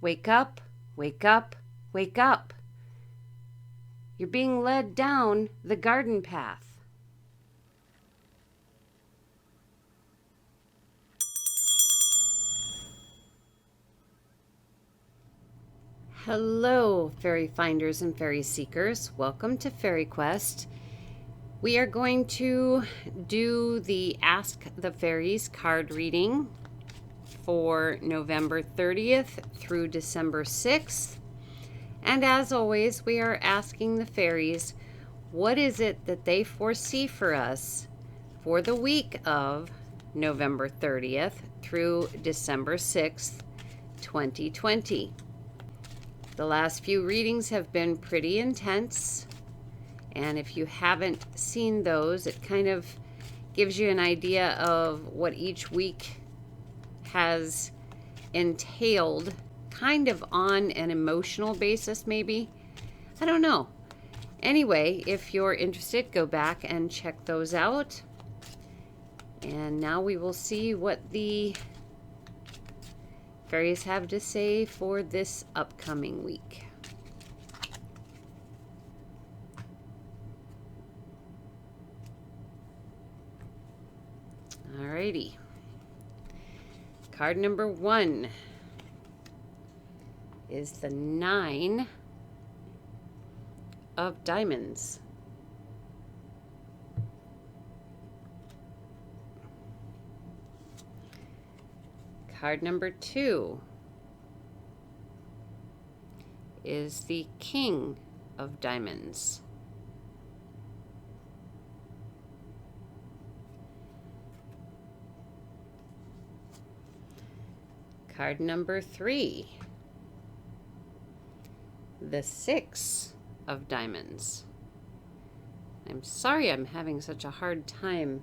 Wake up, wake up, wake up. You're being led down the garden path. Hello, fairy finders and fairy seekers. Welcome to FaerieQuest. We are going to do the Ask the Fairies card reading for November 30th through December 6th. And as always, we are asking the fairies, what is it that they foresee for us for the week of November 30th through December 6th, 2020. The last few readings have been pretty intense, and if you haven't seen those, it kind of gives you an idea of what each week has entailed, kind of on an emotional basis, maybe. I don't know. Anyway, if you're interested, go back and check those out. And now we will see what the fairies have to say for this upcoming week. Alrighty. Card number 1 is the 9 of Diamonds. Card number 2 is the King of Diamonds. Card number 3, the 6 of Diamonds. I'm sorry I'm having such a hard time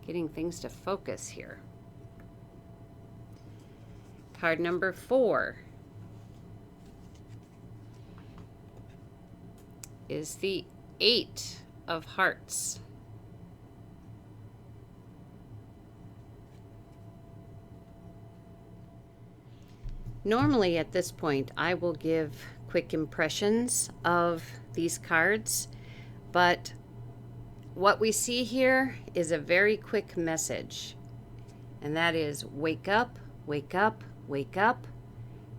getting things to focus here. Card number 4 is the 8 of Hearts. Normally at this point I will give quick impressions of these cards, but what we see here is a very quick message, and that is wake up, wake up, wake up.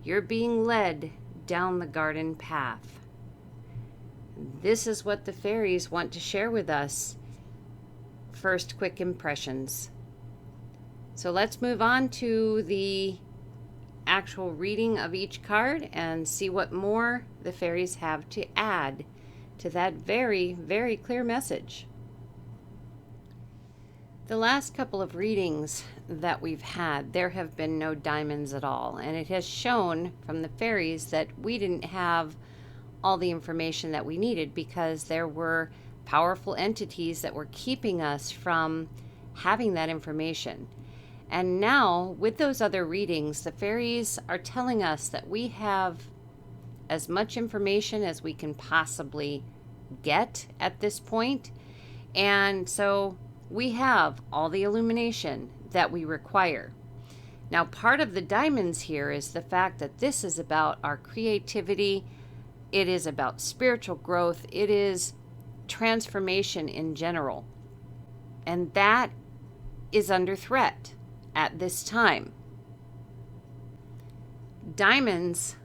You're being led down the garden path. This is what the fairies want to share with us. First quick impressions. So let's move on to the actual reading of each card and see what more the fairies have to add to that very, very clear message. The last couple of readings that we've had, there have been no diamonds at all, and it has shown from the fairies that we didn't have all the information that we needed because there were powerful entities that were keeping us from having that information. And now, with those other readings, the fairies are telling us that we have as much information as we can possibly get at this point. And so we have all the illumination that we require. Now, part of the diamonds here is the fact that this is about our creativity. It is about spiritual growth. It is transformation in general. And that is under threat at this time. Diamonds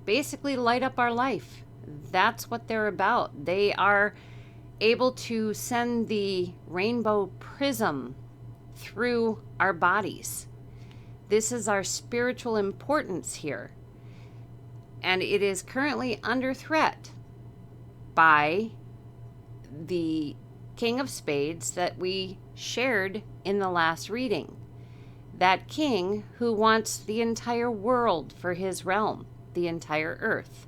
basically light up our life. That's what they're about. They are able to send the rainbow prism through our bodies. This is our spiritual importance here. And it is currently under threat by the King of Spades that we shared in the last reading. That king who wants the entire world for his realm, the entire earth.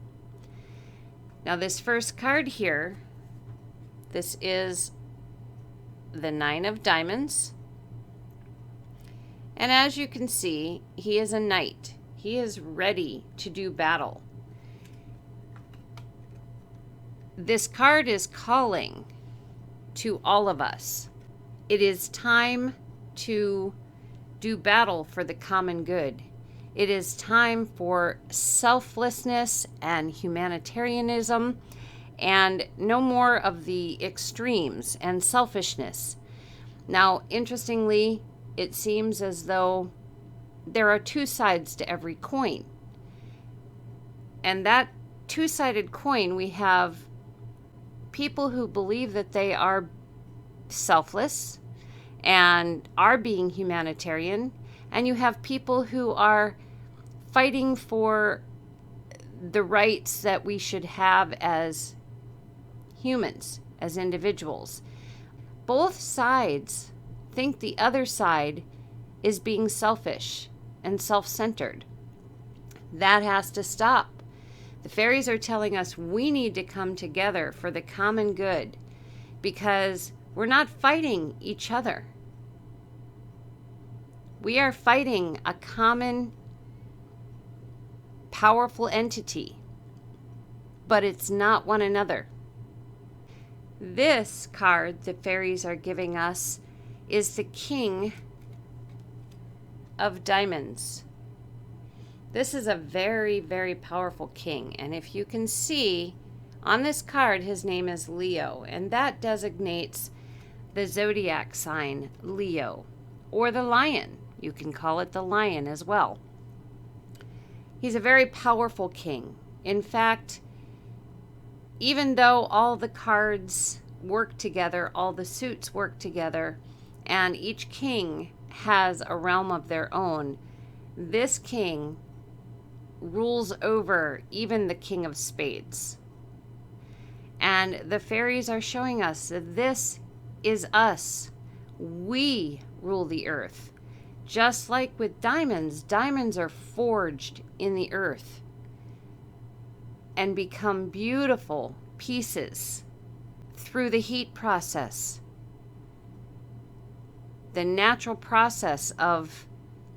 Now this first card here, this is the 9 of Diamonds. And as you can see, he is a knight. He is ready to do battle. This card is calling to all of us. It is time to do battle for the common good. It is time for selflessness and humanitarianism and no more of the extremes and selfishness. Now, interestingly, it seems as though there are two sides to every coin. And that two-sided coin, we have people who believe that they are selfless and are being humanitarian, and you have people who are fighting for the rights that we should have as humans, as individuals. Both sides think the other side is being selfish and self-centered. That has to stop. The fairies are telling us we need to come together for the common good because we're not fighting each other. We are fighting a common, powerful entity, but it's not one another. This card the fairies are giving us is the King of Diamonds. This is a very, very powerful king, and if you can see on this card, his name is Leo, and that designates the zodiac sign Leo, or the lion. You can call it the lion as well. He's a very powerful king. In fact, even though all the cards work together, all the suits work together, and each king has a realm of their own, this king rules over even the King of Spades. And the fairies are showing us that this is us. We rule the earth. Just like with diamonds, diamonds are forged in the earth and become beautiful pieces through the heat process. The natural process of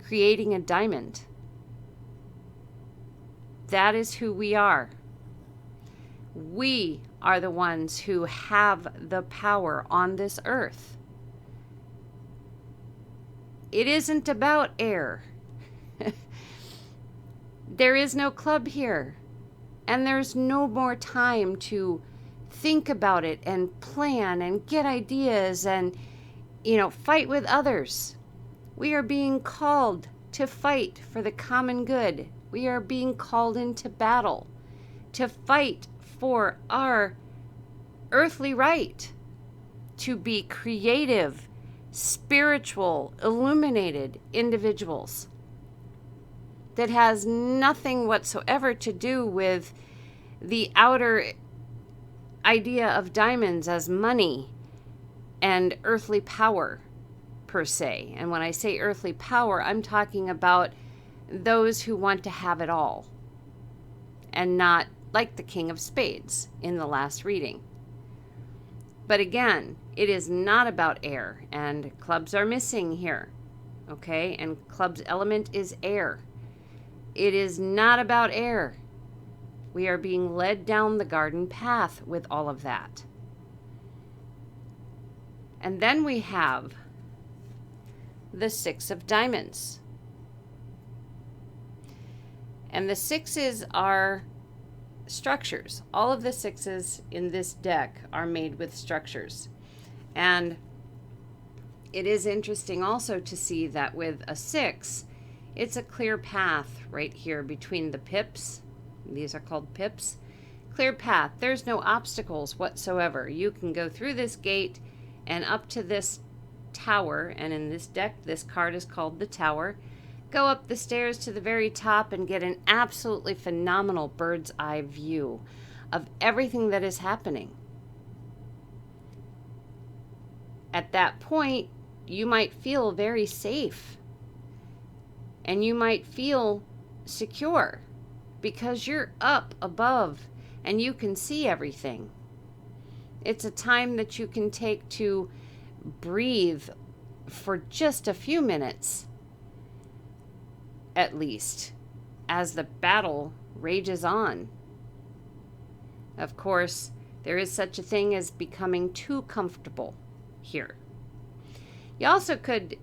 creating a diamond. That is who we are. We are the ones who have the power on this earth. It isn't about air. There is no club here. And there's no more time to think about it and plan and get ideas and, fight with others. We are being called to fight for the common good. We are being called into battle to fight for our earthly right to be creative, spiritual, illuminated individuals. That has nothing whatsoever to do with the outer idea of diamonds as money and earthly power per se. And when I say earthly power, I'm talking about those who want to have it all and not like the King of Spades in the last reading. But again, it is not about air, and clubs are missing here, okay? And club's element is air. It is not about air. We are being led down the garden path with all of that. And then we have the Six of Diamonds. And the sixes are structures. All of the sixes in this deck are made with structures. And it is interesting also to see that with a six, it's a clear path right here between the pips. These are called pips. Clear path. There's no obstacles whatsoever. You can go through this gate and up to this tower. And in this deck, this card is called the Tower. Go up the stairs to the very top and get an absolutely phenomenal bird's eye view of everything that is happening. At that point, you might feel very safe and you might feel secure because you're up above and you can see everything. It's a time that you can take to breathe for just a few minutes at least, as the battle rages on. Of course, there is such a thing as becoming too comfortable here. You also could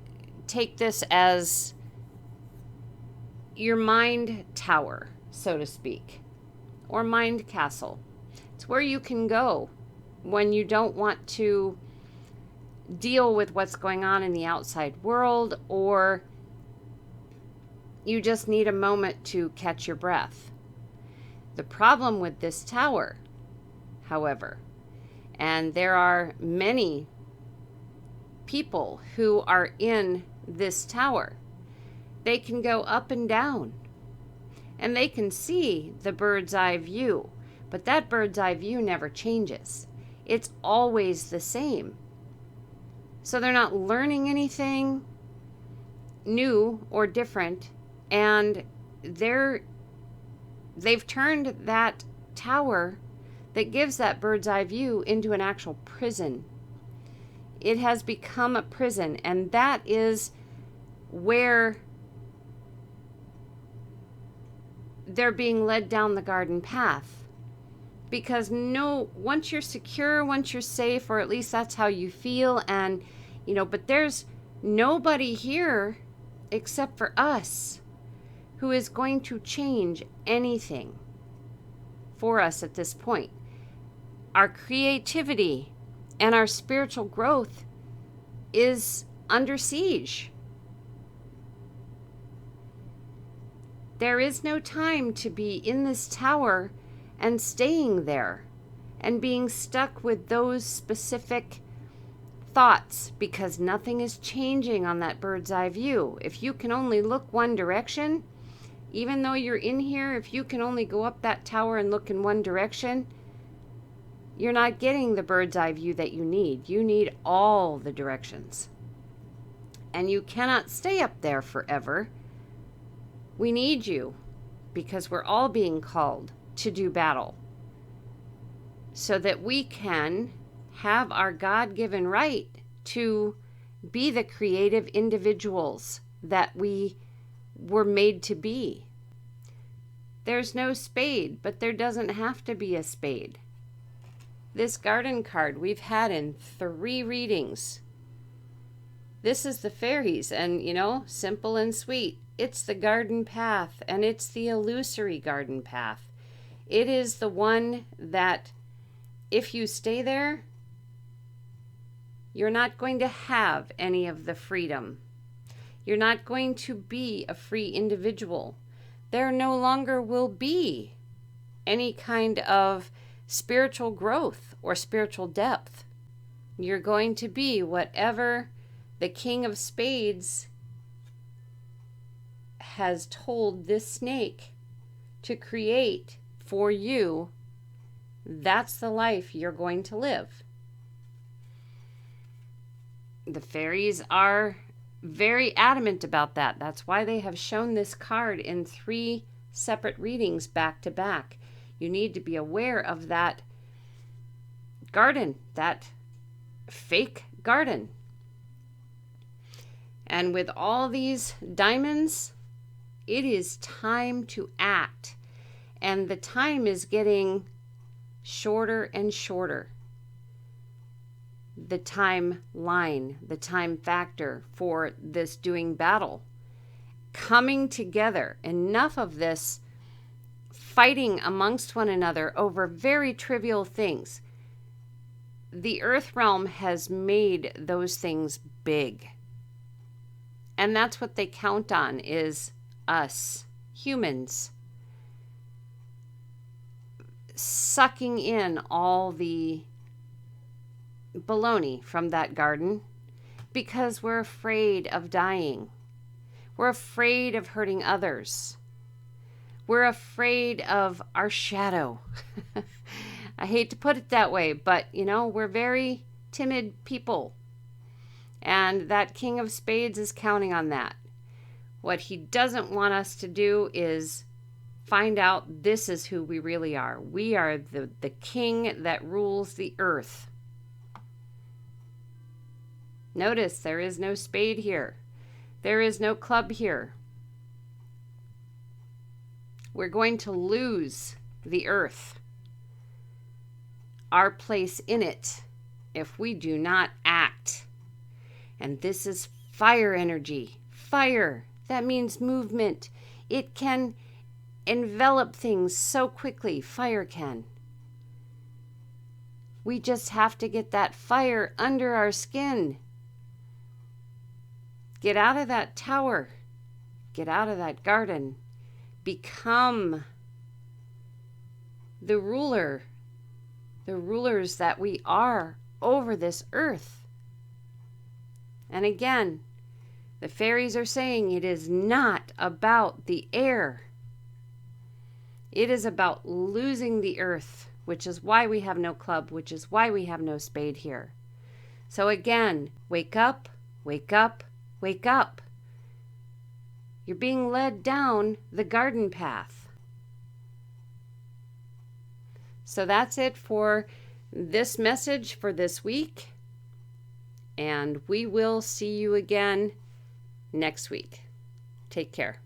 take this as your mind tower, so to speak, or mind castle. It's where you can go when you don't want to deal with what's going on in the outside world, or you just need a moment to catch your breath. The problem with this tower, however, and there are many people who are in this tower, they can go up and down and they can see the bird's eye view, but that bird's eye view never changes. It's always the same. So they're not learning anything new or different, and they've turned that tower that gives that bird's eye view into an actual prison. It has become a prison, and that is where they're being led down the garden path. Because once you're secure, once you're safe, or at least that's how you feel, and but there's nobody here except for us who is going to change anything for us at this point. Our creativity and our spiritual growth is under siege. There is no time to be in this tower and staying there and being stuck with those specific thoughts, because nothing is changing on that bird's eye view. If you can only look one direction, even though you're in here, if you can only go up that tower and look in one direction, you're not getting the bird's eye view that you need. You need all the directions. And you cannot stay up there forever. We need you, because we're all being called to do battle so that we can have our God-given right to be the creative individuals that we were made to be. There's no spade, but there doesn't have to be a spade. This garden card we've had in 3 readings. This is the fairies, and simple and sweet. It's the garden path, and it's the illusory garden path. It is the one that if you stay there, you're not going to have any of the freedom. You're not going to be a free individual. There no longer will be any kind of spiritual growth or spiritual depth. You're going to be whatever the King of Spades has told this snake to create for you. That's the life you're going to live. The fairies are very adamant about that. That's why they have shown this card in 3 separate readings back to back. You need to be aware of that garden, that fake garden. And with all these diamonds, it is time to act. And the time is getting shorter and shorter. The timeline, the time factor for this doing battle, coming together. Enough of this fighting amongst one another over very trivial things. The earth realm has made those things big. And that's what they count on, is us, humans, sucking in all the baloney from that garden because we're afraid of dying. We're afraid of hurting others. We're afraid of our shadow. I hate to put it that way, but we're very timid people. And that King of Spades is counting on that. What he doesn't want us to do is find out this is who we really are. We are the king that rules the earth. Notice there is no spade here. There is no club here. We're going to lose the earth, our place in it, if we do not act. And this is fire energy. Fire, that means movement. It can envelop things so quickly. Fire can. We just have to get that fire under our skin. Get out of that tower. Get out of that garden. Become the ruler, the rulers that we are over this earth. And again, the fairies are saying it is not about the air. It is about losing the earth, which is why we have no club, which is why we have no spade here. So again, wake up, wake up, wake up. You're being led down the garden path. So that's it for this message for this week. And we will see you again next week. Take care.